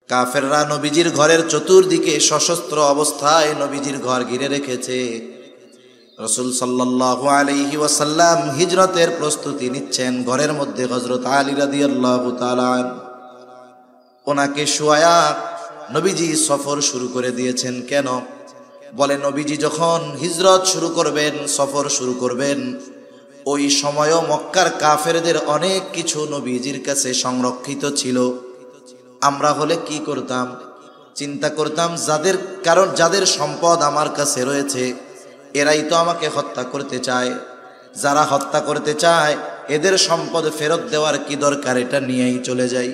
কাফেররা নবীজির ঘরের চতুর্দিকে সশস্ত্র অবস্থায় নবীজির ঘর ঘিরে রেখেছে। রাসূল সাল্লাল্লাহু আলাইহি ওয়াসাল্লাম হিজরতের প্রস্তুতি নিচ্ছেন। ঘরের মধ্যে হযরত আলী রাদিয়াল্লাহু তাআলা ওনাকে শুয়ায়া নবীজি সফর শুরু করে দিয়েছেন। কেন? বলে নবীজি যখন হিজরত শুরু করবেন, সফর শুরু করবেন, ওই সময়ও মক্কার কাফেরদের অনেক কিছু নবীজির কাছে সংরক্ষিত ছিল। আমরা হলে কি করতাম? চিন্তা করতাম যাদের সম্পদ আমার কাছে রয়েছে এরাই তো আমাকে হত্যা করতে চায়। যারা হত্যা করতে চায় এদের সম্পদ ফেরত দেওয়ার কি দরকার, এটা নিয়েই চলে যাই।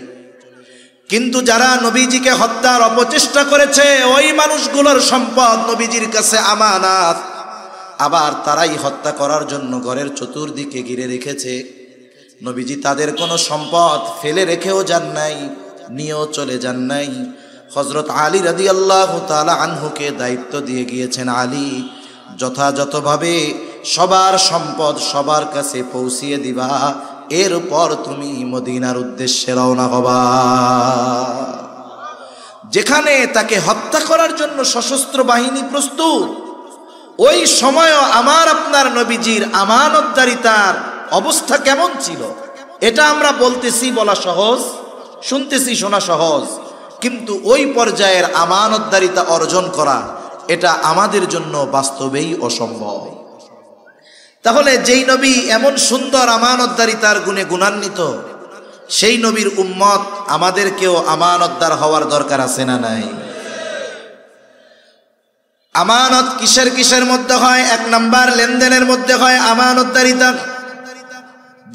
কিন্তু যারা নবীজিকে হত্যার অপচেষ্টা করেছে ওই মানুষগুলোর সম্পদ নবীজির কাছে আমানত, আবার তারাই হত্যা করার জন্য ঘরের চতুর্দিকে ঘিরে রেখেছে। নবীজি তাদের কোনো সম্পদ ফেলে রেখেও যান নাই, নিয়েও চলে যান নাই। হযরত আলী রাদিয়াল্লাহু তাআলা আনহুকে দায়িত্ব দিয়ে গিয়েছেন, আলী যথাযথভাবে সবার সম্পদ সবার কাছে পৌঁছিয়ে দিবা, এরপর তুমি মদিনার উদ্দেশ্যে রওনা হবা। যেখানে তাকে হত্যা করার জন্য সশস্ত্র বাহিনী প্রস্তুত, ওই সময়ও আমার আপনার নবীজির আমানতদারিতার অবস্থা কেমন ছিল এটা আমরা বলতেছি, বলা সহজ, শুনতেছি, শোনা সহজ, কিন্তু ওই পর্যায়ের আমানতদারিতা অর্জন করা এটা আমাদের জন্য বাস্তবেই অসম্ভব। তাহলে যেই নবী এমন সুন্দর আমানতদারিতার গুণে গুণান্বিত, সেই নবীর উম্মত আমাদেরকেও আমানতদার হওয়ার দরকার আছে না নাই? আমানত কিসের কিসের মধ্যে হয়? এক নাম্বার লেনদেনের মধ্যে হয় আমানতদারিতা।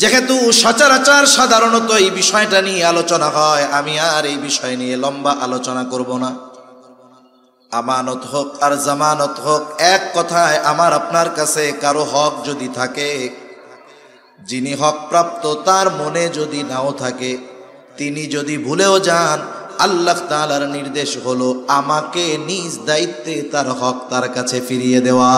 যেহেতু সচরাচর সাধারণত এই বিষয়টা নিয়ে আলোচনা হয়, আমি আর এই বিষয় নিয়ে লম্বা আলোচনা করব না। আমানত হোক আর জামানত হোক, এক কথায় আমার আপনার কাছে কারো হক যদি থাকে, যিনি হক প্রাপ্ত তার মনে যদি নাও থাকে, তিনি যদি ভুলেও যান, আল্লাহ তাআলার নির্দেশ হলো আমাকে নিজ দায়িত্বে তার হক তার কাছে ফিরিয়ে দেওয়া।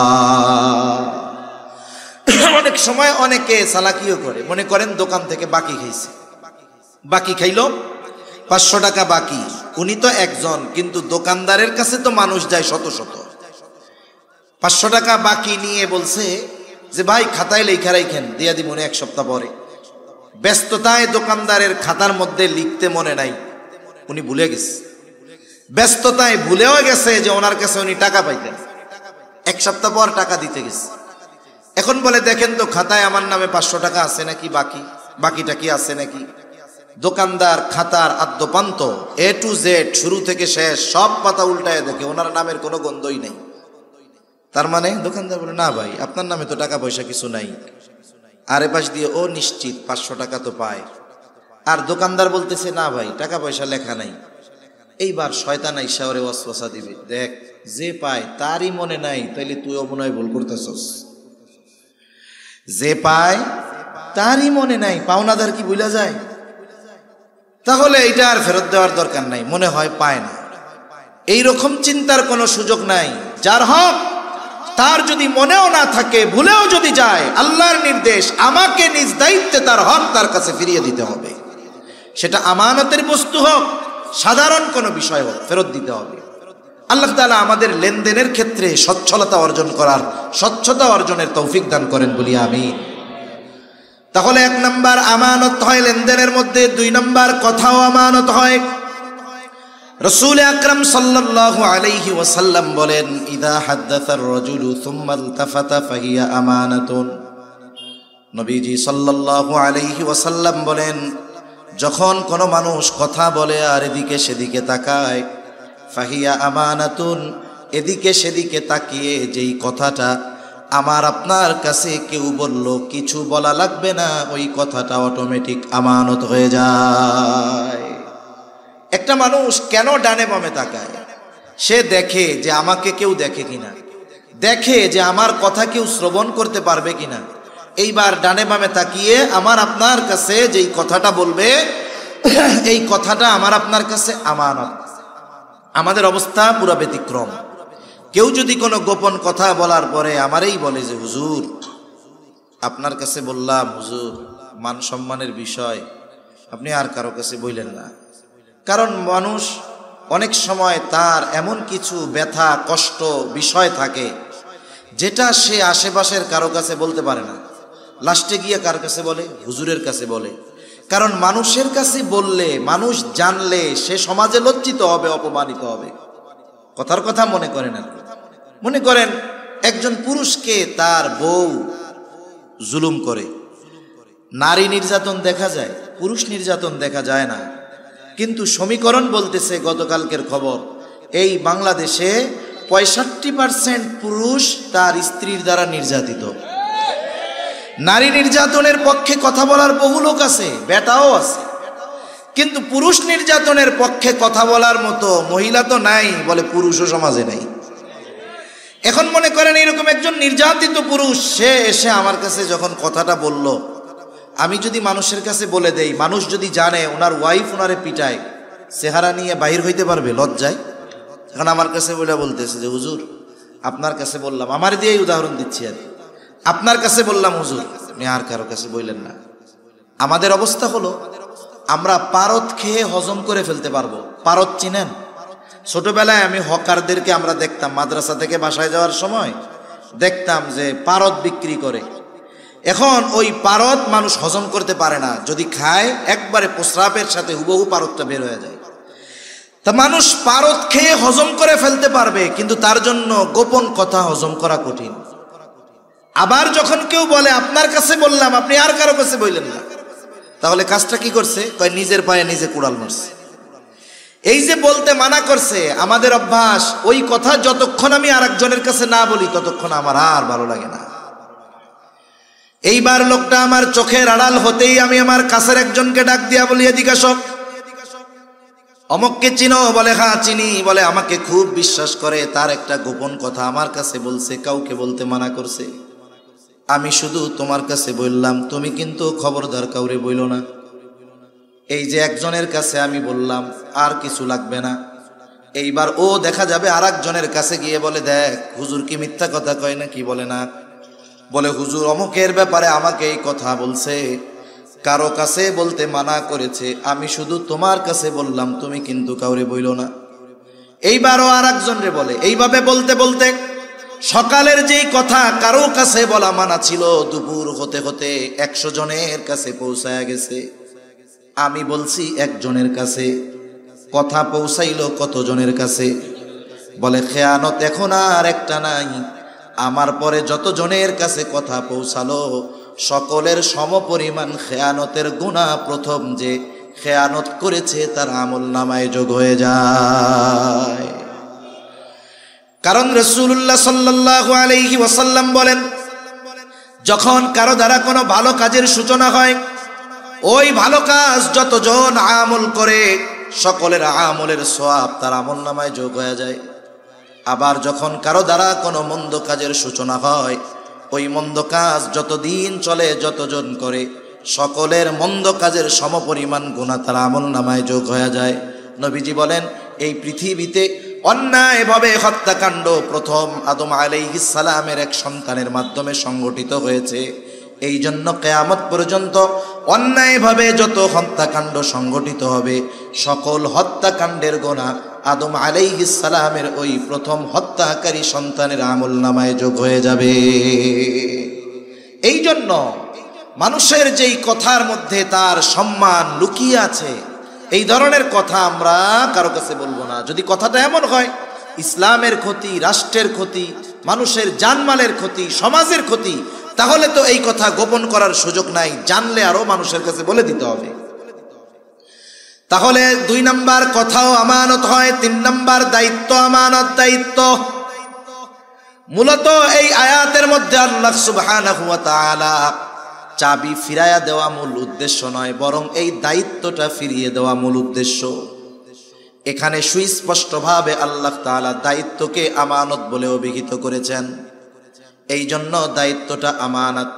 অনেক সময় অনেকে চালাকিও করে, মনে করেন দোকান থেকে বাকি খাইছে, বাকি খাইলো 500 টাকা বাকি, উনি তো একজন, কিন্তু দোকানদারের কাছে তো মানুষ যায় শত শত। 500 টাকা বাকি নিয়ে বলছে যে ভাই খাতায় লেখা রাখেন, দিয়া দিব এক সপ্তাহ পরে। ব্যস্ততায় দোকানদারের খাতার মধ্যে লিখতে মনে নাই, উনি ভুলে গেছে। ব্যস্ততায় ভুলেও গেছে যে ওনার কাছে উনি টাকা পাইতেন, 1 সপ্তাহ পর টাকা দিতে গেছে। এখন বলে দেখেন তো খাতায় আমার নামে 500 টাকা আছে নাকি, বাকিটা কি আছে নাকি? দোকানদার খাতার আদ্যপান্ত A to Z শুরু থেকে শেষ সব পাতা উল্টায় দেখে ওনার নামের কোনো গন্ধই নেই। তার মানে দোকানদার বলে না ভাই আপনার নামে তো টাকা পয়সা কিছু নাই। আর এপাশ দিয়ে ও নিশ্চিত 500 টাকা তো পায়, আর দোকানদার বলতেছে না ভাই টাকা পয়সা লেখা নাই। এইবার শয়তান আইসা ওরে ওয়াসওয়াসা দিবে, দেখ যে পায় তারই মনে নাই, তাইলে তুইও মনে হয় ভুল করতেছস। যে পায় তারই মনে নাই, পাওনাদার কি ভুলা যায়? তাহলে এটা আর ফেরত দেওয়ার দরকার নাই, মনে হয় পায় না। এইরকম চিন্তার কোনো সুযোগ নাই। যার হক তার যদি মনেও না থাকে, ভুলেও যদি যায়, আল্লাহর নির্দেশ আমাকে নিজ দায়িত্বে তার হক তার কাছে ফিরিয়ে দিতে হবে। সেটা আমানতের বস্তু হোক, সাধারণ কোনো বিষয় হোক, ফেরত দিতে হবে। আল্লাহ তাআলা আমাদের লেনদেনের ক্ষেত্রে স্বচ্ছলতা অর্জনের তৌফিক দান করেন বলি আমিন। তাহলে 1 নাম্বার আমানত হয় লেনদেনের মধ্যে, 2 নাম্বার কথাও আমানত হয়। রাসূল আকরাম সাল্লাল্লাহু আলাইহি ওয়াসাল্লাম বলেন, ইযা হাদাসার রাজুলু সুম্মা ইলতাফাতা ফাহিয়া আমানাতুন। নবীজি সাল্লাল্লাহু আলাইহি ওয়াসাল্লাম বলেন, যখন কোনো মানুষ কথা বলে আর এদিকে সেদিকে তাকায়, ফাহিয়া আমানাতুন, এদিকে সেদিকে তাকিয়ে যেই কথাটা আমার আপনার কাছে কেউ বলল, কিছু বলা লাগবে না, ওই কথাটা অটোমেটিক আমানত হয়ে যায়। একটা মানুষ কেন ডানে বামে তাকায়? সে দেখে যে আমাকে কেউ দেখে কিনা, দেখে যে আমার কথা কেউ শ্রবণ করতে পারবে কিনা। এইবার ডানে বামে তাকিয়ে আমার আপনার কাছে যেই কথাটা বলবে, এই কথাটা আমার আপনার কাছে আমানত। আমাদের অবস্থা পুরো ব্যতিক্রম। কেউ যদি কোনো গোপন কথা বলার পরে আমারই বলে যে হুজুর আপনার কাছে বললাম, হুজুর মান সম্মানের বিষয়, আপনি আর কারো কাছে বললেন না। কারণ মানুষ অনেক সময় তার এমন কিছু ব্যথা কষ্ট বিষয় থাকে যেটা সে আশেপাশের কারো কাছে বলতে পারে না, লাস্টে গিয়ে কার কাছে বলে? হুজুরের কাছে বলে। কারণ মানুষের কাছে বললে, মানুষ জানলে সে সমাজে লজ্জিত হবে, অপমানিত হবে। কথার কথা মনে করেন আর মনে করেন একজন পুরুষকে তার বউ জুলুম করে, নারী নির্যাতন দেখা যায়, পুরুষ নির্যাতন দেখা যায় না। কিন্তু সমীকরণ বলতেছে, গতকালকের খবর, এই বাংলাদেশে 65% পুরুষ তার স্ত্রীর দ্বারা নির্যাতিত। নারী নির্যাতনের পক্ষে কথা বলার বহু লোক আছে, বেটাও আছে, কিন্তু পুরুষ নির্যাতনের পক্ষে কথা বলার মতো মহিলা তো নাই, বলে পুরুষও সমাজে নাই। এখন মনে করেন এরকম একজন নির্যাতিত পুরুষ, সে এসে আমার কাছে যখন কথাটা বলল, আমি যদি মানুষের কাছে বলে দেই, মানুষ যদি জানে ওনার ওয়াইফ ওনারে পিটায়, চেহারা নিয়ে বাহির হইতে পারবে লজ্জায়? এখন আমার কাছে বলতেছে যে হুজুর আপনার কাছে বললাম, আমার দিয়েই উদাহরণ দিচ্ছি আর, আপনার কাছে বললাম হুজুর, আপনি আর কারো কাছে বললেন না। আমাদের অবস্থা হলো আমরা পারদ খেয়ে হজম করে ফেলতে পারবো। পারদ চিনেন? ছোটবেলায় আমি হকারদেরকে আমরা দেখতাম, মাদ্রাসা থেকে বাসায় যাওয়ার সময় দেখতাম যে পারদ বিক্রি করে। এখন ওই পারদ মানুষ হজম করতে পারে না, যদি খায় একবারে প্রস্রাবের সাথে হুবহু পারদটা বের হয়ে যায়। তা মানুষ পারদ খেয়ে হজম করে ফেলতে পারবে, কিন্তু তার জন্য গোপন কথা হজম করা কঠিন। আবার যখন কেউ বলে আপনার কাছে বললাম, আপনি আর কারো কাছে বললেন না, তাহলে কাজটা কি করছে? কয় নিজের পায়ে নিজে কুড়াল মারছে। এই যে বলতে মানা করছে, আমাদের অভ্যাস, ওই কথা যতক্ষণ আমি আরেকজনের কাছে না বলি ততক্ষণ আমার আর ভালো লাগে না। এইবার লোকটা আমার চোখের আড়াল হতেই আমি আমার কাছের একজনকে ডাক দিয়া বলি, এদিকে আসো, অমককে চিনো? বলে হ্যাঁ চিনি। বলে আমাকে খুব বিশ্বাস করে, তার একটা গোপন কথা আমার কাছে বলছে, কাউকে বলতে মানা করছে। আমি শুধু তোমার কাছে বললাম, তুমি কিন্তু খবরদার কাউরে বইল না। এই যে একজনের কাছে আমি বললাম, আর কিছু লাগবে না। এইবার ও দেখা যাবে আর একজনের কাছে গিয়ে বলে, দেখ হুজুর কি মিথ্যা কথা কয় না, কি বলে না? বলে হুজুর অমুকের ব্যাপারে আমাকে এই কথা বলছে, কারো কাছে বলতে মানা করেছে, আমি শুধু তোমার কাছে বললাম, তুমি কিন্তু কাউরে বইল না। এইবারও আর একজনরে বলে। এইভাবে বলতে বলতে সকালের যেই কথা কারো কাছে বলা মানা ছিল, দুপুর হতে হতে 100 জনের কাছে পৌঁছায় গেছে। আমি বলছি একজনের কাছে, কথা পৌঁছাইলো কতজনের কাছে? বলে খেয়ানত এখন আর একটা নাই, আমার পরে যত জনের কাছে কথা পৌঁছালো সকলের সমপরিমাণ খেয়ানতের গুনাহ প্রথম যে খেয়ানত করেছে তার আমল নামায় যোগ হয়ে যায়। কারণ রাসূলুল্লাহ সাল্লাল্লাহু আলাইহি ওয়াসাল্লাম বলেন, যখন কারো দ্বারা কোনো ভালো কাজের সূচনা হয়, ওই ভালো কাজ যতজন আমল করে সকলের আমলের সওয়াব তার আমল নামায় যোগ হয়ে যায়। আবার যখন কারো দ্বারা কোনো মন্দ কাজের সূচনা হয়, ওই মন্দ কাজ যতদিন চলে, যতজন করে সকলের মন্দ কাজের সমপরিমাণ গুনাহ তার আমল নামায় যোগ হয়ে যায়। নবীজি বলেন, এই পৃথিবীতে অন্যায়ভাবে হত্যাকাণ্ড প্রথম আদম আলাইহিস সালামের এক সন্তানের মাধ্যমে সংগঠিত হয়েছে। এই জন্য কিয়ামত পর্যন্ত অন্যায়ভাবে যত হত্যাকাণ্ড সংগঠিত হবে, সকল হত্যাকাণ্ডের গুনাহ আদম আলাইহিস সালামের ওই প্রথম হত্যাকারী সন্তানের আমল নামায় যোগ হয়ে যাবে। এই জন্য মানুষের যেই কথার মধ্যে তার সম্মান লুকিয়ে আছে, এই ধরনের কথা আমরা কারো কাছে বলবো না। যদি কথাটা এমন হয় ইসলামের ক্ষতি, রাষ্ট্রের ক্ষতি, মানুষের জানমালের ক্ষতি, সমাজের ক্ষতি, তাহলে তো এই কথা গোপন করার সুযোগ নাই, জানলে আরো মানুষের কাছে বলে দিতে হবে। তাহলে 2 নাম্বার কথাও আমানত হয়, 3 নাম্বার দায়িত্ব আমানত, দায়িত্ব। মূলত এই আয়াতের মধ্যে আল্লাহ সুবহানাহু ওয়া তাআলা চাবি ফিরাইয়া দেওয়া মূল উদ্দেশ্য নয়, বরং এই দায়িত্বটা ফিরিয়ে দেওয়া মূল উদ্দেশ্য। এখানে সুস্পষ্টভাবে আল্লাহ তাআলা দায়িত্বকে আমানত বলে অভিহিত করেছেন। এই জন্য দায়িত্বটা আমানত।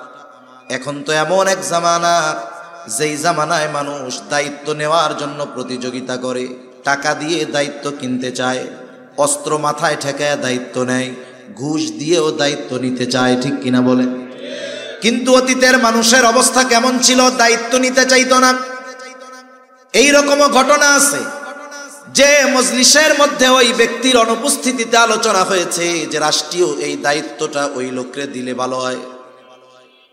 এখন তো এমন এক জামানা, যেই জামানায় মানুষ দায়িত্ব নেওয়ার জন্য প্রতিযোগিতা করে, টাকা দিয়ে দায়িত্ব কিনতে চায়, অস্ত্র মাথায় ঠেকায় দায়িত্ব নেয়, ঘুষ দিয়েও দায়িত্ব নিতে চায়, ঠিক কিনা বলে? কিন্তু অতীতের মানুষের অবস্থা কেমন ছিল? দায়িত্ব নিতে চাইতো না। এই রকমও ঘটনা আছে যে মজলিসের মধ্যে ওই ব্যক্তির অনুপস্থিতিতে আলোচনা হয়েছে যে রাষ্ট্রীয় এই দায়িত্বটা ওই লোককে দিলে ভালো হয়,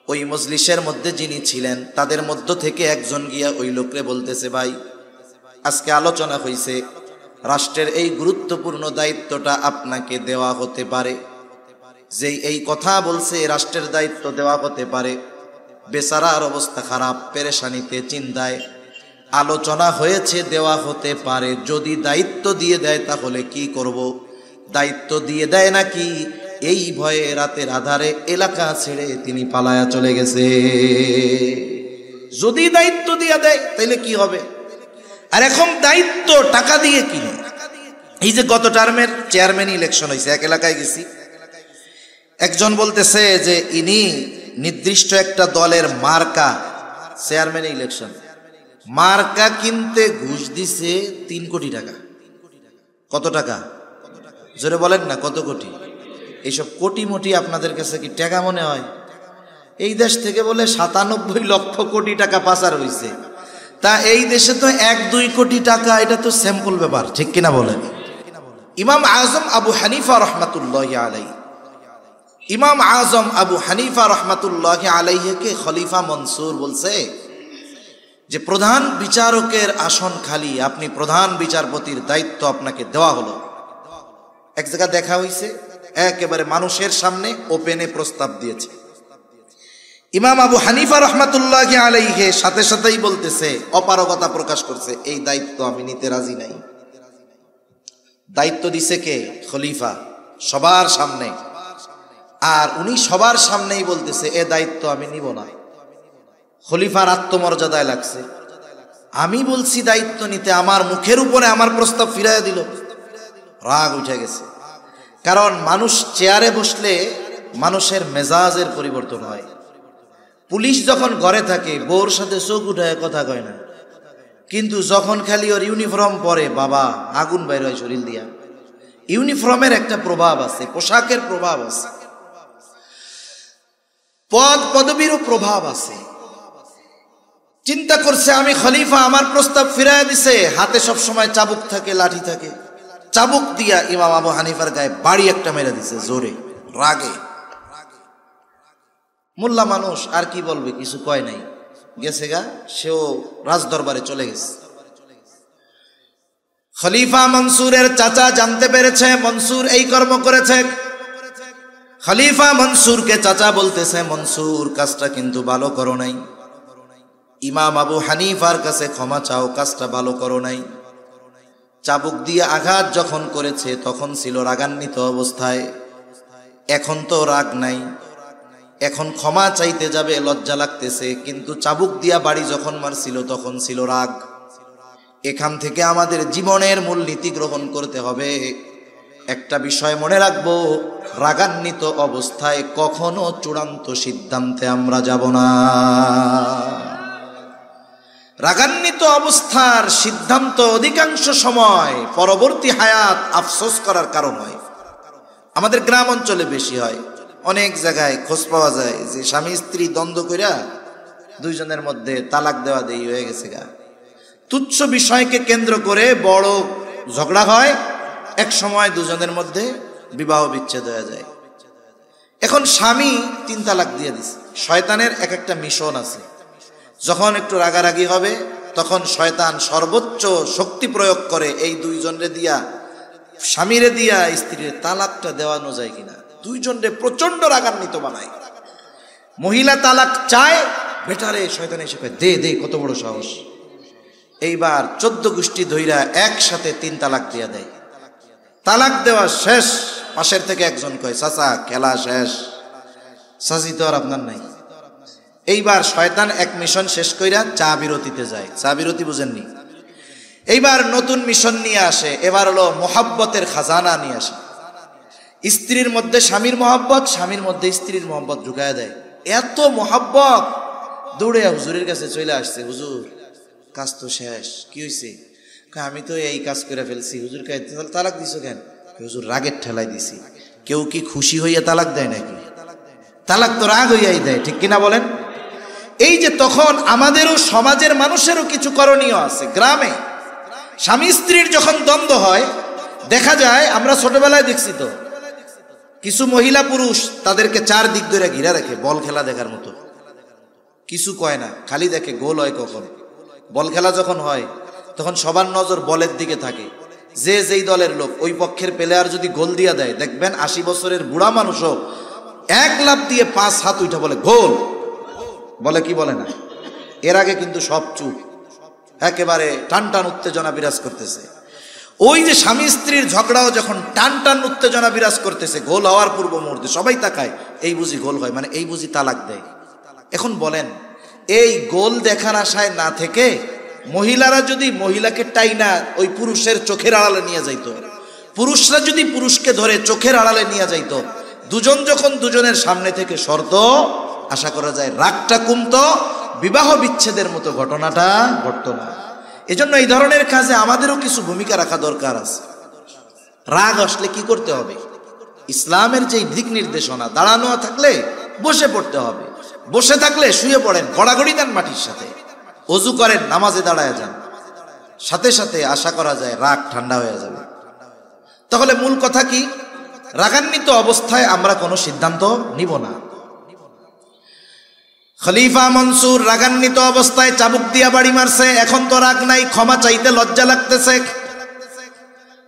ওই মজলিসের মধ্যে যিনি ছিলেন তাদের মধ্য থেকে একজন গিয়া ওই লোককে বলতেছে, ভাই আজকে আলোচনা হয়েছে রাষ্ট্রের এই গুরুত্বপূর্ণ দায়িত্বটা আপনাকে দেওয়া হতে পারে। যেই এই কথা বলছে রাষ্ট্রের দায়িত্ব দেওয়া হতে পারে, বেচারার অবস্থা খারাপ, পেরেশানিতে, চিন্তায়। আলোচনা হয়েছে দেওয়া হতে পারে, যদি দায়িত্ব দিয়ে দেয় তাহলে কি করব? দায়িত্ব দিয়ে দেয় নাকি এই ভয়ে রাতের আধারে এলাকা ছেড়ে তিনি পালায়া চলে গেছে। যদি দায়িত্ব দিয়ে দেয় তাহলে কি হবে? আর এখন দায়িত্ব টাকা দিয়ে কিনে। এই যে গত টার্মের চেয়ারম্যান ইলেকশন হয়েছে, এক এলাকায় গেছি, একজন বলতেছে যে ইনি নির্দিষ্ট একটা দলের মার্কা, চেয়ারম্যান ইলেকশন মার্কা কিনতে ঘুষ দিছে 3 কোটি টাকা। কত টাকা জোরে বলেন না, কত কোটি? এইসব কোটি মোটি আপনাদের কাছে কি টাকা মনে হয়? এই দেশ থেকে বলে 97 লক্ষ কোটি টাকা পাচার হয়েছে। তা এই দেশে তো 1-2 কোটি টাকা, এটা তো স্যাম্পল ব্যাপার, ঠিক কিনা বলেন? ইমাম আজম আবু হানিফা রহমাতুল্লাহি আলাইহি, ইমাম আজম আবু হানিফা রহমাতুল্লাহি আলাইহিকে খলিফা মনসুর বলছে যে প্রধান বিচারকের আসন খালি, আপনি প্রধান বিচারপতির দায়িত্ব আপনাকে দেওয়া হলো। এক জায়গায় দেখা হয়েছে, একেবারে মানুষের সামনে ওপেনে প্রস্তাব দিয়েছে। ইমাম আবু হানিফা রহমাতুল্লাহি আলাইহি সাথে সাথেই বলতেছে, অপারগতা প্রকাশ করছে, এই দায়িত্ব আমি নিতে রাজি নাই। দায়িত্ব দিছে কে? খলিফা, সবার সামনে। আর উনি সবার সামনেই বলতেছে এ দায়িত্ব আমি নিব না। খলিফার আত্মমর্যাদায় লাগছে, আমি বলছি দায়িত্ব নিতে, আমার মুখের উপরে আমার প্রস্তাব ফিরাইয়া দিল। রাগ উঠে গেছে, কারণ মানুষ চেয়ারে বসলে মানুষের মেজাজের পরিবর্তন হয়। পুলিশ যখন ঘরে থাকে বউর সাথে চোখ উঠায় কথা কয় না, কিন্তু যখন খালি ওর ইউনিফর্ম পরে, বাবা আগুন বাইর হয় শরীর দিয়া। ইউনিফর্মের একটা প্রভাব আছে, পোশাকের প্রভাব আছে, পদ পদবীরও প্রভাব আছে। চিন্তা করছে আমি খলিফা, আমার প্রস্তাব ফিরাইয়া দিছে, হাতে সব সময় চাবুক থাকে, লাঠি থাকে। চাবুক দিয়া ইমাম আবু হানিফার গায়ে বাড়ি একটা মেরে দিছে জোরে, রাগে। মোল্লা মানুষ আর কি বলবে, কিছু কয় নাই, গেছে গা, সেও রাজদরবারে চলে গেছে। খলিফা মনসুরের চাচা জানতে পেরেছে মনসুর এই কর্ম করেছে। খলিফা মনসুরকে চাচা বলতেছে, মনসুর কাজটা কিন্তু ভালো করো নাই, ইমাম আবু হানিফার কাছে ক্ষমা চাও, কাজটা ভালো করো নাই। চাবুক দিয়ে আঘাত যখন করেছে তখন ছিল রাগান্বিত অবস্থায়, এখন তো রাগ নাই, এখন ক্ষমা চাইতে যাবে লজ্জা লাগতেছে, কিন্তু চাবুক দিয়া বাড়ি যখন মারছিল তখন ছিল রাগ। এখান থেকে আমাদের জীবনের মূলনীতি গ্রহণ করতে হবে। একটা বিষয় মনে রাখবো, রাগান্বিত অবস্থায় কখনো চূড়ান্ত সিদ্ধান্তে আমরা যাব না। রাগান্বিত অবস্থার সিদ্ধান্ত অধিকাংশ সময় পরবর্তী হায়াত আফসোস করার কারণ হয়। আমাদের গ্রাম অঞ্চলে বেশি হয়, অনেক জায়গায় খোঁজ পাওয়া যায় যে স্বামী স্ত্রী দ্বন্দ্ব কইরা দুইজনের মধ্যে তালাক দেওয়া দেই হয়ে গেছে গা। তুচ্ছ বিষয়কে কেন্দ্র করে বড় ঝগড়া হয়, এক সময় দুজনের মধ্যে বিবাহ বিচ্ছেদ হয়ে যায়। এখন স্বামী 3 তালাক দিয়ে দিছে। শয়তানের এক একটা মিশন আছে, যখন একটু রাগারাগি হবে তখন শয়তান সর্বোচ্চ শক্তি প্রয়োগ করে এই দুইজনরে দিয়া, স্বামীরে দিয়া স্ত্রীর তালাকটা দেওয়ানো যায় কিনা, দুইজনরে প্রচন্ড রাগান্বিত বানায়। মহিলা তালাক চায়, বেটারে শয়তান এসে কয় দে দে, কত বড় সাহস। এইবার 14 গোষ্ঠী ধইরা একসাথে 3 তালাক দিয়া দেয়। তালাক দেওয়া শেষ, পাশের থেকে একজন কয় চাচা খেলা শেষ, চাচি তো আর আপনার নাই। এইবার শয়তান এক মিশন শেষ কইরা চা বিরতিতে যায়। চা বিরতি বুঝেননি? এইবার নতুন মিশন নিয়ে আসে, এবার হলো মোহাব্বতের খাজানা নিয়ে আসে। স্ত্রীর মধ্যে স্বামীর মহব্বত, স্বামীর মধ্যে স্ত্রীর মহব্বত ঢুকায় দেয়। এত মহব্বত, দৌড়ে হুজুরের কাছে চলে আসছে, হুজুর কাজ তো শেষ, কি হয়েছে? আমি তো এই কাজ করে ফেলছি। হুজুর কে তালাক দিছো কেন? হুজুর রাগের ঠেলাই দিছি। কেউ কি খুশি হইয়া তালাক দেয় নাকি? তালাক তো রাগ হইয়াই দেয়, ঠিক কিনা বলেন? এই যে তখন আমাদেরও সমাজের মানুষেরও কিছু করণীয় আছে। গ্রামে স্বামী স্ত্রীর যখন দ্বন্দ্ব হয় দেখা যায়, আমরা ছোটবেলায় দেখছি তো, কিছু মহিলা পুরুষ তাদেরকে চার দিক ধরে ঘিরে রাখে বল খেলা দেখার মতো, কিছু কয় না, খালি দেখে গোল হয় কখন। বল খেলা যখন হয় তখন সবার নজর বলের দিকে থাকে, যে যেই দলের লোক ওই পক্ষের প্লেয়ার যদি গোল দিয়া দেয়, দেখবেন 80 বছরের বুড়া মানুষও এক লাফ দিয়ে 5 হাত উঠা বলে গোল, বলে কি বলে না। এর আগে কিন্তু সব চুপ, একেবারে টান টান উত্তেজনা বিরাজ করতেছে। ওই যে স্বামী স্ত্রীর ঝগড়াও যখন টান টান উত্তেজনা বিরাজ করতেছে, গোল হওয়ার পূর্ব মুহূর্তে সবাই তাকায়, এই বুঝি গোল হয়, মানে এই বুঝি তালাক দেয়। এখন বলেন, এই গোল দেখার আশায় না থেকে মহিলারা যদি মহিলাকে টাইনা ওই পুরুষের চোখের আড়ালে নিয়ে যাইতো, পুরুষরা যদি পুরুষকে ধরে চোখের আড়ালে নিয়ে যাইতো, দুজন যখন দুজনের সামনে থেকে সরত, আশা করা যায় রাগটা কমতো, বিবাহ বিচ্ছেদের মতো ঘটনাটা ঘটতো না। এজন্য এই ধরনের কাজে আমাদেরও কিছু ভূমিকা রাখা দরকার আছে। রাগ আসলে কি করতে হবে? ইসলামের যে দিক নির্দেশনা, দাঁড়ানো থাকলে বসে পড়তে হবে, বসে থাকলে শুয়ে পড়েন, গড়াগড়ি দেন মাটির সাথে, অজু করেন, নামাজে দাঁড়ায় যান, সাথে সাথে আশা করা যায় রাগ ঠান্ডা হয়ে যাবে। তাহলে মূল কথা কি? রাগান্বিত অবস্থায় আমরা কোনো সিদ্ধান্ত নিব না। খলিফা মনসুর রাগান্বিত অবস্থায় চাবুক দিয়া বাড়ি মারছে, এখন তো রাগ নাই, ক্ষমা চাইতে লজ্জা লাগতেছে।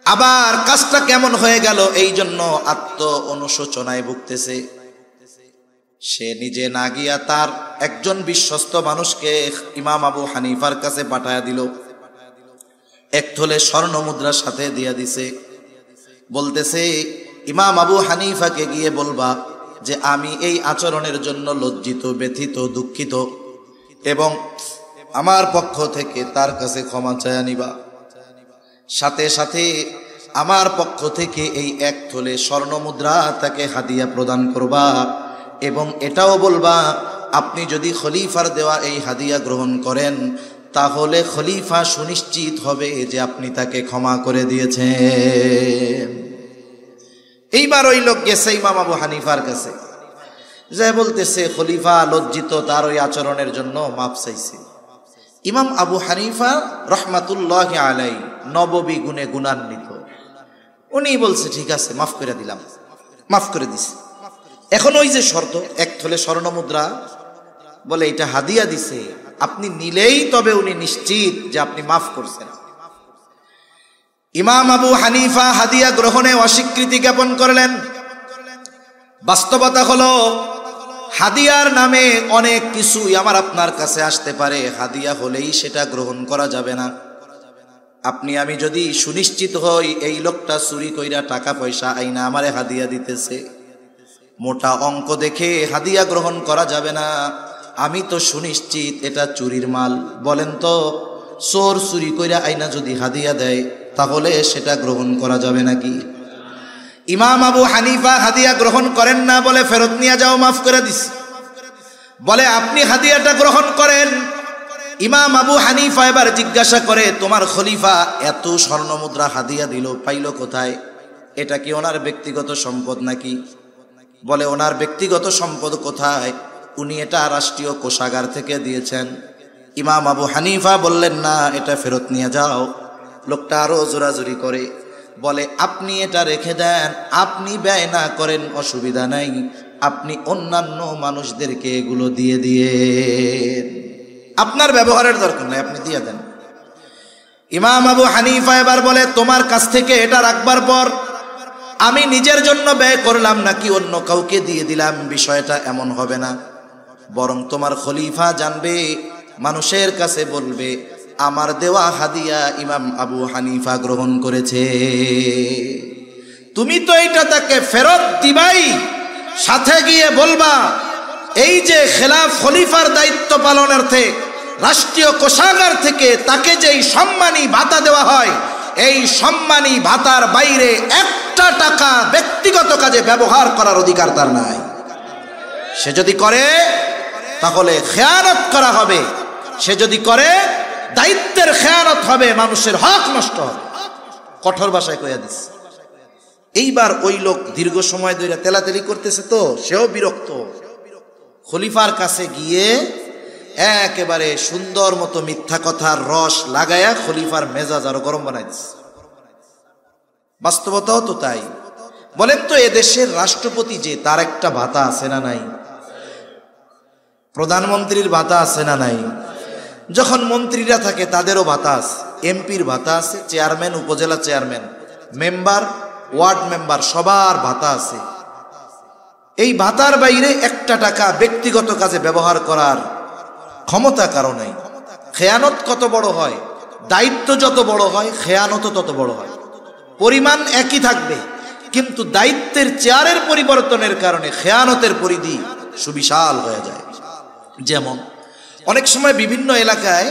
আবার কাজটা কেমন হয়ে গেল এই জন্য আত্ম অনুশোচনায় ভুগতেছে। সে নিজে না গিয়া তার একজন বিশ্বস্ত মানুষকে ইমাম আবু হানিফার কাছে পাঠায়া দিল, এক থলে স্বর্ণ মুদ্রার সাথে দিয়া দিছে। বলতেছে, ইমাম আবু হানিফাকে গিয়ে বলবা যে আমি এই আচরণের জন্য লজ্জিত, ব্যথিত, দুঃখিত, এবং আমার পক্ষ থেকে তার কাছে ক্ষমা চায়া নিবা। সাথে সাথে আমার পক্ষ থেকে এই এক থলে স্বর্ণ মুদ্রা তাকে হাদিয়া প্রদান করবা, এবং এটাও বলবা আপনি যদি খলিফার দেওয়া এই হাদিয়া গ্রহণ করেন তাহলে খলিফা সুনিশ্চিত হবে যে আপনি তাকে ক্ষমা করে দিয়েছেন। এইবার ওই লোক গেছে ইমাম আবু হানিফার কাছে, যে বলতেছে খলিফা লজ্জিত, তার ওই আচরণের জন্য মাফ চাইছে। ইমাম আবু হানিফা রহমাতুল্লাহি আলাইহি নববী গুণে গুণান্বিত, উনি বলছে ঠিক আছে, মাফ করে দিলাম, মাফ করে দিছে। এখন ওই যে শর্ত, এক থলে স্বর্ণ মুদ্রা, বলে এটা হাদিয়া দিছে, আপনি নিলেই তবে উনি নিশ্চিত যে আপনি মাফ করছেন। ইমাম আবু হানিফা হাদিয়া গ্রহণে অস্বীকৃতি জ্ঞাপন করলেন। বাস্তবতা হলো হাদিয়ার নামে অনেক কিছুই আমার আপনার কাছে আসতে পারে, হাদিয়া হলেই সেটা গ্রহণ করা যাবে না। আপনি আমি যদি সুনিশ্চিত হই এই লোকটা চুরি কইরা টাকা পয়সা আইনা আমারে হাদিয়া দিতেছে, মোটা অঙ্ক দেখে হাদিয়া গ্রহণ করা যাবে না। আমি তো সুনিশ্চিত এটা চুরির মাল। বলেন তো, চোর চুরি কইরা আইনা যদি হাদিয়া দেয় তাহলে সেটা গ্রহণ করা যাবে নাকি? ইমাম আবু হানিফা হাদিয়া গ্রহণ করেন না, বলে ফেরত নিয়ে যাও, মাফ করে দিস। বলে আপনি হাদিয়াটা গ্রহণ করেন। ইমাম আবু হানিফা এবার জিজ্ঞাসা করে, তোমার খলিফা এত স্বর্ণ মুদ্রা হাদিয়া দিল, পাইল কোথায়? এটা কি ওনার ব্যক্তিগত সম্পদ নাকি? বলে ওনার ব্যক্তিগত সম্পদ কোথায়? উনি এটা রাষ্ট্রীয় কোষাগার থেকে দিয়েছেন। ইমাম আবু হানিফা বললেন না, এটা ফেরত নিয়ে যাও। লোকটা আরো জোরাজুরি করে, বলে আপনি এটা রেখে দেন, আপনি ব্যয় না করেন, অসুবিধা নাই, আপনি অন্যান্য মানুষদেরকে এগুলো দিয়ে দিয়ে, আপনার ব্যবহারের দরকার নাই, আপনি দিয়ে দেন। ইমাম আবু হানিফা এবার বলে, তোমার কাছ থেকে এটা রাখবার পর আমি নিজের জন্য ব্যয় করলাম নাকি অন্য কাউকে দিয়ে দিলাম, বিষয়টা এমন হবে না। বরং তোমার খলিফা জানবে, মানুষের কাছে বলবে আমার দেওয়া হাদিয়া ইমাম আবু হানিফা গ্রহণ করেছে। তুমি তো এইটা তাকে ফেরত দিবাই, সাথে গিয়ে বলবা এই যে খেলাফ খলিফার দায়িত্ব পালনার্থে রাষ্ট্রীয় কোষাগার থেকে তাকে যেই সম্মানী ভাতা দেওয়া হয়, এই সম্মানী ভাতার বাইরে একটা টাকা ব্যক্তিগত কাজে ব্যবহার করার অধিকার তার নাই। সে যদি করে তাহলে খেয়ানত করা হবে, সে যদি করে দায়িত্বের খেয়ানত হবে, মানুষের হক নষ্ট হবে। কঠোর ভাষায় কইয়া দিস। এইবার ওই লোক দীর্ঘ সময় ধরে তেলাতেলি করতেছে, তো সেও বিরক্ত। খলিফার কাছে গিয়ে একেবারে সুন্দর মতো মিথ্যা কথার রস লাগায়া খলিফার মেজাজ আরো গরম বানাই দিচ্ছে। বাস্তবতাও তো তাই। বলেন তো, এদেশের রাষ্ট্রপতি যে, তার একটা ভাতা আছে না নাই? প্রধানমন্ত্রীর ভাতা আছে না নাই? যখন মন্ত্রীরা থাকে তাদেরও ভাতা আছে, এমপির ভাতা আছে, চেয়ারম্যান, উপজেলা চেয়ারম্যান, মেম্বার, ওয়ার্ড মেম্বার, সবার ভাতা আছে। এই ভাতার বাইরে একটা টাকা ব্যক্তিগত কাজে ব্যবহার করার ক্ষমতা কারো নাই। খেয়ানত কত বড় হয়, দায়িত্ব যত বড় হয়, খেয়ানত তত বড় হয়। পরিমাণ একই থাকবে, কিন্তু দায়িত্বের চেয়ারের পরিবর্তনের কারণে খেয়ানতের পরিধি সুবিশাল হয়ে যায়। যেমন অনেক সময় বিভিন্ন এলাকায়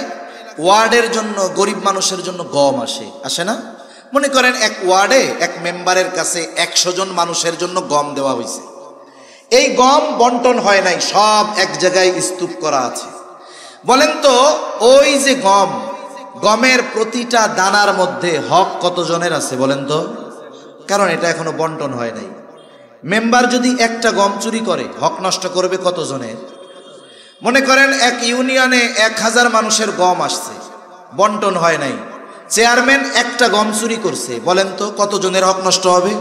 ওয়ার্ডের জন্য, গরিব মানুষের জন্য গম আসে না? মনে করেন এক ওয়ার্ডে এক মেম্বারের কাছে 100 জন মানুষের জন্য গম দেওয়া হয়েছে। এই গম বন্টন হয় নাই, সব এক জায়গায় স্তূপ করা আছে। বলেন তো, ওই যে গমের প্রতিটা দানার মধ্যে হক কতজনের আছে বলেন তো? কারণ এটা এখনো বন্টন হয় নাই। মেম্বার যদি একটা গম চুরি করে, হক নষ্ট করবে কতজনের? মনে করেন এক ইউনিয়নে 1000 মানুষের গম আসছে, বন্টন হয় নাই। চেয়ারম্যান একটা গম চুরি করছে, বলেন তো কতজনের হক নষ্ট হবে?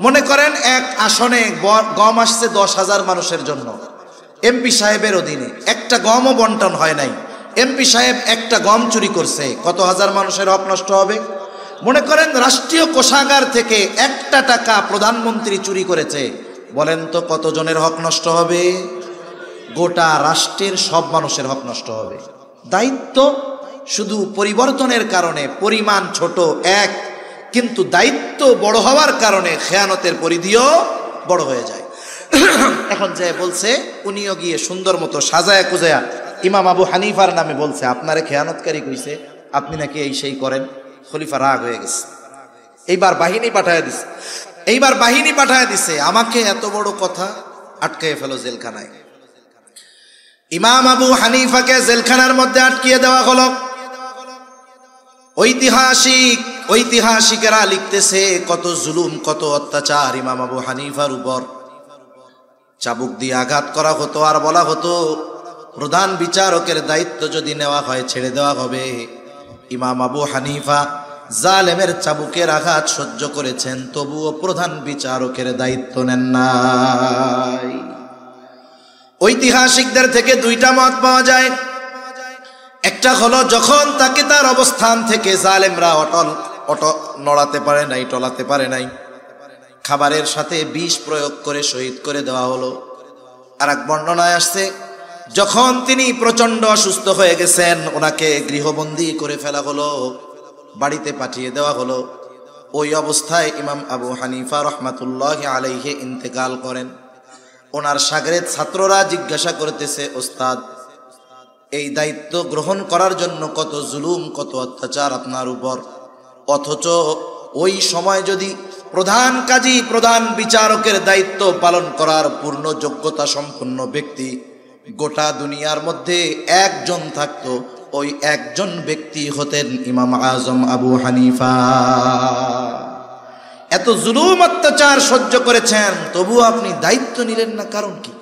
মনে করেন এক আসনে গম আসছে 10,000 মানুষের জন্য, এমপি সাহেবের অধীনে একটা গমও বন্টন হয় নাই। এমপি সাহেব একটা গম চুরি করছে, কত হাজার মানুষের হক নষ্ট হবে? মনে করেন রাষ্ট্রীয় কোষাগার থেকে একটা টাকা প্রধানমন্ত্রী চুরি করেছে, বলেন তো কতজনের হক নষ্ট হবে? গোটা রাষ্ট্রের সব মানুষের হক নষ্ট হবে। দায়িত্ব শুধু পরিবর্তনের কারণে পরিমাণ ছোট এক, কিন্তু দায়িত্ব বড় হওয়ার কারণে খেয়ানতের পরিধিও বড় হয়ে যায়। এখন যে বলছে, উনিও গিয়ে সুন্দর মতো সাজায়া কুজায়া ইমাম আবু হানিফার নামে বলছে, আপনারে খেয়ানতকারী কইছে, আপনি নাকি এই সেই করেন। খলিফা রাগ হয়ে গেছে, এইবার বাহিনী পাঠায় দিছে। আমাকে এত বড় কথা আটকায় ফেলো জেলখানায়। ইমাম আবু হানিফাকে জেলখানার মধ্যে আটকিয়ে দেওয়া হলো। ঐতিহাসিকেরা লিখতেছে কত জুলুম, কত অত্যাচার ইমাম আবু হানিফার উপর। চাবুক দিয়ে আঘাত করা হতো, আর বলা হতো প্রধান বিচারকের দায়িত্ব যদি নেওয়া হয় ছেড়ে দেওয়া হবে। ইমাম আবু হানিফা জালেমের চাবুকের আঘাত সহ্য করেছেন, তবুও প্রধান বিচারকের দায়িত্ব নেন নাই। ঐতিহাসিকদের থেকে দুইটা মত পাওয়া যায়। একটা হলো, যখন তাকে তার অবস্থান থেকে জালেমরা নড়াতে পারে নাই, টলাতে পারে নাই, খাবারের সাথে বিষ প্রয়োগ করে শহীদ করে দেওয়া হলো। আর এক বর্ণনায় আসছে, যখন তিনি প্রচন্ড অসুস্থ হয়ে গেছেন, ওনাকে গৃহবন্দী করে ফেলা হলো, বাড়িতে পাঠিয়ে দেওয়া হলো। ওই অবস্থায় ইমাম আবু হানিফা রহমাতুল্লাহি আলাইহি ইন্তেকাল করেন। ওনার শাগরেদ ছাত্ররা জিজ্ঞাসা করতেছে, ওস্তাদ, এই দায়িত্ব গ্রহণ করার জন্য কত জুলুম, কত অত্যাচার আপনার উপর, অথচ ওই সময় যদি প্রধান কাজী, প্রধান বিচারকের দায়িত্ব পালন করার পূর্ণ যোগ্যতা সম্পন্ন ব্যক্তি গোটা দুনিয়ার মধ্যে একজন থাকতো, ওই একজন ব্যক্তি হতেন ইমাম আজম আবু হানিফা। এত জুলুম অত্যাচার সহ্য করেছেন, তবু আপনি দায়িত্ব নিলেন না, কারণ কি?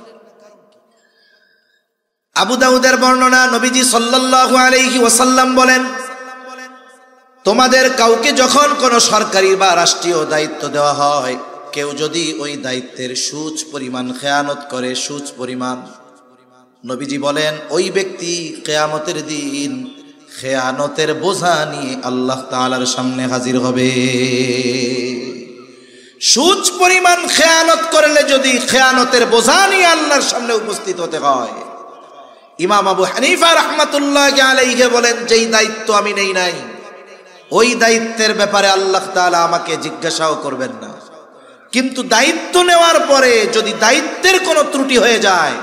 আবু দাউদের বর্ণনা, নবীজি সাল্লাল্লাহু আলাইহি ওয়াসাল্লাম বলেন, তোমাদের কাউকে যখন কোনো সরকারি বা রাষ্ট্রীয় দায়িত্ব দেওয়া হয়, কেউ যদি ওই দায়িত্বের সুচ পরিমাণ খেয়ানত করে, সুচ পরিমাণ, নবীজি বলেন ওই ব্যক্তি কিয়ামতের দিন খেয়ানতের বোঝা নিয়ে আল্লাহ তাআলার সামনে হাজির হবে। সুচ পরিমাণ খেয়ানত করলে যদি খেয়ানতের বোঝা নিয়ে আল্লাহর সামনে উপস্থিত হতে হয়, ইমাম আবু হানিফা রাহমাতুল্লাহি আলাইহি বলেন, যেই দায়িত্ব আমি নেই নাই, ওই দায়িত্বের ব্যাপারে আল্লাহ তাআলা আমাকে জিজ্ঞাসাও করবেন না। কিন্তু দায়িত্ব নেওয়ার পরে যদি দায়িত্বের কোনো ত্রুটি হয়ে যায়,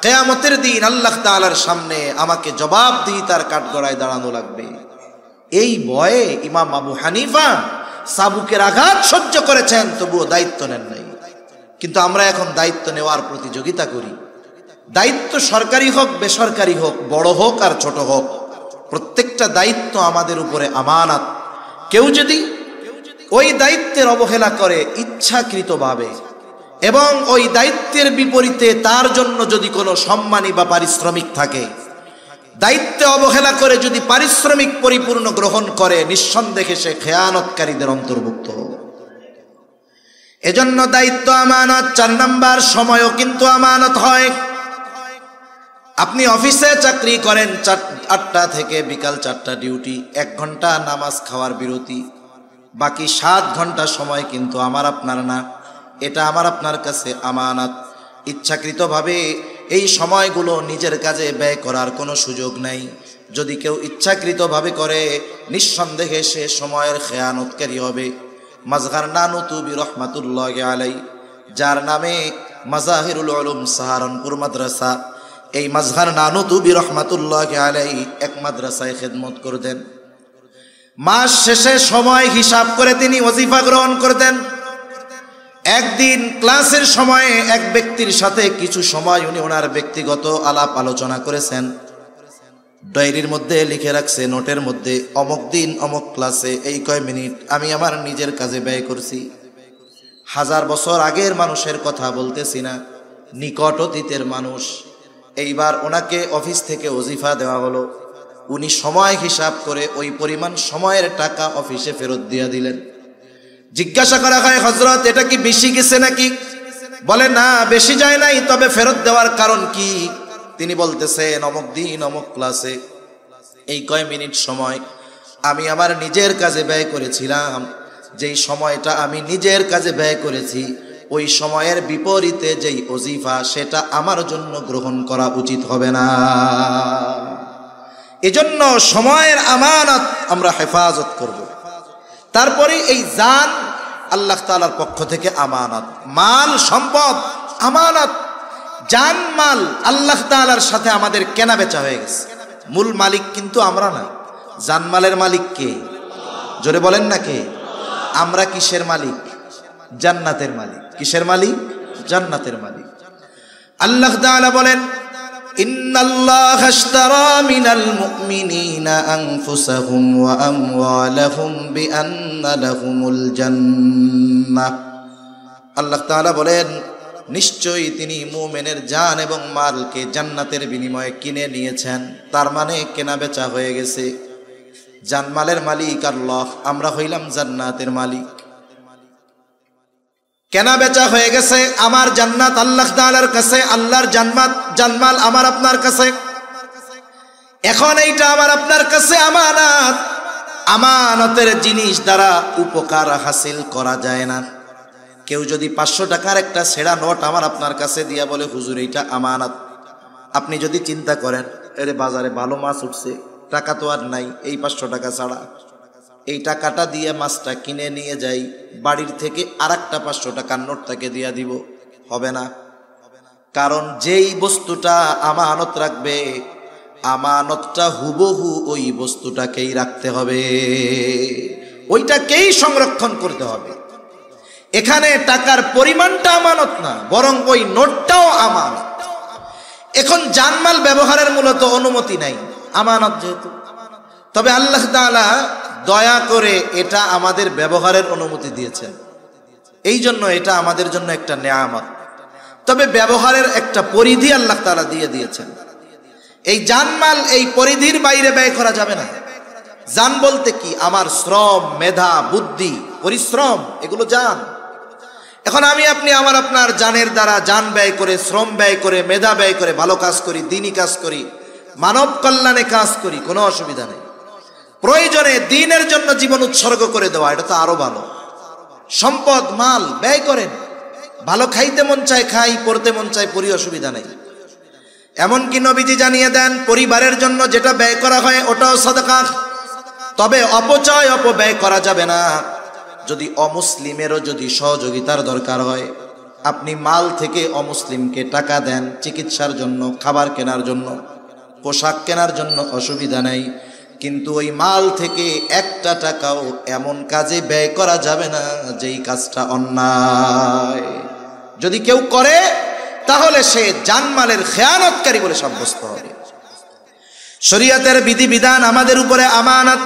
কিয়ামতের দিন আল্লাহ তাআলার সামনে আমাকে জবাবদিহিতার কাঠগড়ায় দাঁড়ানো লাগবে। এই ভয়ে ইমাম আবু হানিফা চাবুকের আঘাত সহ্য করেছেন, তবুও দায়িত্ব নেন নাই। কিন্তু আমরা এখন দায়িত্ব নেওয়ার প্রতিযোগিতা করি। দায়িত্ব সরকারি হোক, বেসরকারি হোক, বড় হোক আর ছোট হোক, প্রত্যেকটা দায়িত্ব আমাদের উপরে আমানত। কেউ যদি ওই দায়িত্বের অবহেলা করে ইচ্ছাকৃতভাবে, এবং ওই দায়িত্বের বিপরীতে তার জন্য যদি কোনো সম্মানী বা পারিশ্রমিক থাকে, দায়িত্বে অবহেলা করে যদি পারিশ্রমিক পরিপূর্ণ গ্রহণ করে, নিঃসন্দেহে সে খেয়ানতকারীদের অন্তর্ভুক্ত। এজন্য দায়িত্ব আমানত। 4 নাম্বার, সময়ও কিন্তু আমানত হয়। আপনি অফিসে চাকরি করেন, 8টা থেকে বিকাল 4টা ডিউটি, 1 ঘন্টা নামাজ খাওয়ার বিরতি, বাকি 7 ঘন্টা সময় কিন্তু আমার আপনার না, এটা আমার আপনার কাছে আমানত। ইচ্ছাকৃতভাবে এই সময়গুলো নিজের কাজে ব্যয় করার কোনো সুযোগ নাই। যদি কেউ ইচ্ছাকৃতভাবে করে, নিঃসন্দেহে সে সময়ের খেয়ানতকারী হবে। মাজহার নানুতুবি রহমাতুল্লাহি আলাইহি, যার নামে মাজাহিরুল উলুম সাহারানপুর মাদ্রাসা, এই মাজহার নানুতুবি রহমাতুল্লাহি আলাইহি এক মাদ্রাসায় খেদমত করতেন। মাস শেষে সময় হিসাব করে তিনি ওজিফা গ্রহণ করতেন। একদিন ক্লাসের সময়ে এক ব্যক্তির সাথে কিছু সময় উনি ওনার ব্যক্তিগত আলাপ আলোচনা করেছেন। ডায়েরির মধ্যে লিখে রাখছে, নোটের মধ্যে, অমুক দিন অমুক ক্লাসে এই কয় মিনিট আমি আমার নিজের কাজে ব্যয় করছি। 1000 বছর আগের মানুষের কথা বলতেছি না, নিকট অতীতের মানুষ। এইবার ওনাকে অফিস থেকে ওজিফা দেওয়া হলো, উনি সময় হিসাব করে ওই পরিমাণ সময়ের টাকা অফিসে ফেরত দিয়ে দিলেন। জিজ্ঞাসা করা হয়, হযরত এটা কি বেশি গেছে নাকি? বলে না, বেশি যায় নাই, তবে ফেরত দেওয়ার কারণ কি? তিনি বলতেছেন, অমুক দিন অমুক ক্লাসে এই কয় মিনিট সময় আমি আমার নিজের কাজে ব্যয় করেছিলাম। যেই সময়টা আমি নিজের কাজে ব্যয় করেছি, ওই সময়ের বিপরীতে যেই ওজিফা, সেটা আমার জন্য গ্রহণ করা উচিত হবে না। এজন্য সময়ের আমানত আমরা হেফাজত করব। তারপরে এই জান আল্লাহ তাআলার পক্ষ থেকে আমানত। মাল সম্পদ আমানত। জান মাল আল্লাহ তাআলার সাথে আমাদের কেনা বেচা হয়ে গেছে। মূল মালিক কিন্তু আমরা না, জানমালের মালিক কে? জোরে বলেন না কে? আমরা কিসের মালিক? জান্নাতের মালিক। কিসের মালিক? জান্নাতের মালিক। আল্লাহ তাআলা বলেন, ইন্নাল্লাহা আশতারা মিনাল মুমিনিনা আনফুসাহুম ওয়া আমওয়ালাহুম বিআন্না লাহুমুল জান্নাহ। আল্লাহ তাআলা বলেন, নিশ্চয়ই তিনি মুমিনের জান এবং মালকে জান্নাতের বিনিময়ে কিনে নিয়েছেন। তার মানে কেনা বেচা হয়ে গেছে। জানমালের মালিক আল্লাহ, আমরা হইলাম জান্নাতের মালিক। কেনা বেচা হয়ে গেছে। আমার জান্নাত আল্লাহ তাআলার কাছে, আল্লাহর জানমাল আমার আপনার কাছে। এখন এইটা আমার আপনার কাছে আমানত। আমানতের জিনিস দ্বারা উপকার হাসিল করা যায় না। কেউ যদি 500 টাকার একটা ছেঁড়া নোট আমার আপনার কাছে দিয়া বলে, হুজুর এইটা আমানত, আপনি যদি চিন্তা করেন, এর বাজারে ভালো মাছ উঠছে, টাকা তো আর নাই, এই 500 টাকা ছাড়া এই টাকাটা দিয়ে মাছটা কিনে নিয়ে যাই, বাড়ির থেকে আরেকটা 500 টাকার নোট তাকে দিয়া দিব, হবে না। কারণ যেই বস্তুটা আমানত রাখবে, আমানতটা হুবহু ওই বস্তুটাকেই রাখতে হবে, ওইটাকেই সংরক্ষণ করতে হবে। এখানে টাকার পরিমাণটা আমানত না, বরং ওই নোটটাও আমানত। এখন জানমাল ব্যবহারের মূলত অনুমতি নাই, আমানত যেহেতু। তবে আল্লাহ তাআলা দয়া করে এটা আমাদের ব্যবহারের অনুমতি দিয়েছেন, এই জন্য এটা আমাদের জন্য একটা নেয়ামত। তবে ব্যবহারের একটা পরিধি আল্লাহ তাআলা দিয়ে দিয়েছেন। এই জানমাল এই পরিধির বাইরে ব্যয় করা যাবে না। জান বলতে কি? আমার শ্রম, মেধা, বুদ্ধি, পরিশ্রম, এগুলো জান। এখন আমি আপনি আমার আপনার জানের দ্বারা জান ব্যয় করে, শ্রম ব্যয় করে, মেধা ব্যয় করে ভালো কাজ করি, দ্বীনি কাজ করি, মানব কল্যাণে কাজ করি, কোনো অসুবিধা নেই। প্রয়োজনে দ্বীনের জন্য জীবন উৎসর্গ করে দেওয়া, এটা তো আরো ভালো। সম্পদ মাল ব্যয় করেন, ভালো খাইতে মন চায় খাই, পড়তে মন চায় পড়ি, অসুবিধা নেই। এমনকি নবীজি জানিয়ে দেন, পরিবারের জন্য যেটা ব্যয় করা হয় ওটাও সাদাকা। তবে অপচয়, অপব্যয় করা যাবে না। যদি অমুসলিমেরও যদি সহযোগিতার দরকার হয়, আপনি মাল থেকে অমুসলিমকে টাকা দেন চিকিৎসার জন্য, খাবার কেনার জন্য, পোশাক কেনার জন্য, অসুবিধা নেই। কিন্তু ওই মাল থেকে একটা টাকাও এমন কাজে ব্যয় করা যাবে না যেই কাজটা অন্যায়। যদি কেউ করে তাহলে সে জানমালের খেয়ানতকারী বলে সাব্যস্ত হবে। শরীয়তের বিধিবিধান আমাদের উপরে আমানত।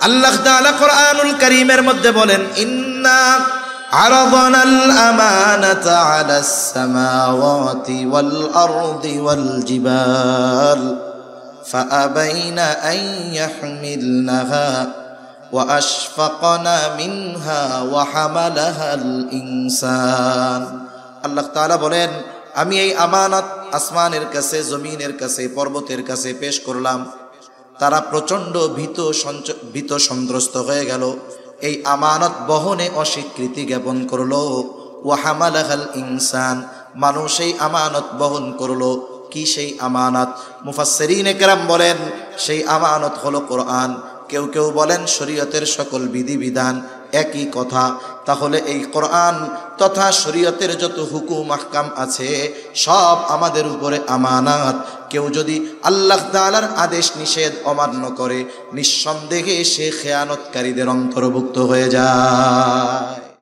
আল্লাহ তাআলা কোরআনুল কারীমের মধ্যে বলেন, ইন্না আরাদনাল আমানাতা আলাস সামাওয়াতি ওয়াল আরদি ওয়াল জিবাল فأبين أن يحملنها وأشفقن منها وحملها الإنسان আল্লাহ তাআলা বলেন আমি এই আমানত আসমানের কাছে জমিনের কাছে পর্বতের কাছে পেশ করলাম তারা প্রচণ্ড ভীত সন্ত্রস্ত হয়ে গেল এই আমানত বহনে অস্বীকৃতি জ্ঞাপন করলো ওয়া হামালাহাল ইনসান মানুষ এই আমানত বহন করলো কি সেই আমানত মুফাসসিরিনে কেরাম বলেন সেই আমানত হলো কোরআন কেউ কেউ বলেন শরীয়তের সকল বিধিবিধান একই কথা তাহলে এই কোরআন তথা শরীয়তের যত হুকুম আহকাম আছে সব আমাদের উপরে আমানত কেউ যদি আল্লাহ তাআলার আদেশ নিষেধ অমান্য করে নিঃসন্দেহে সে খেয়ানতকারীদের অন্তর্ভুক্ত হয়ে যায়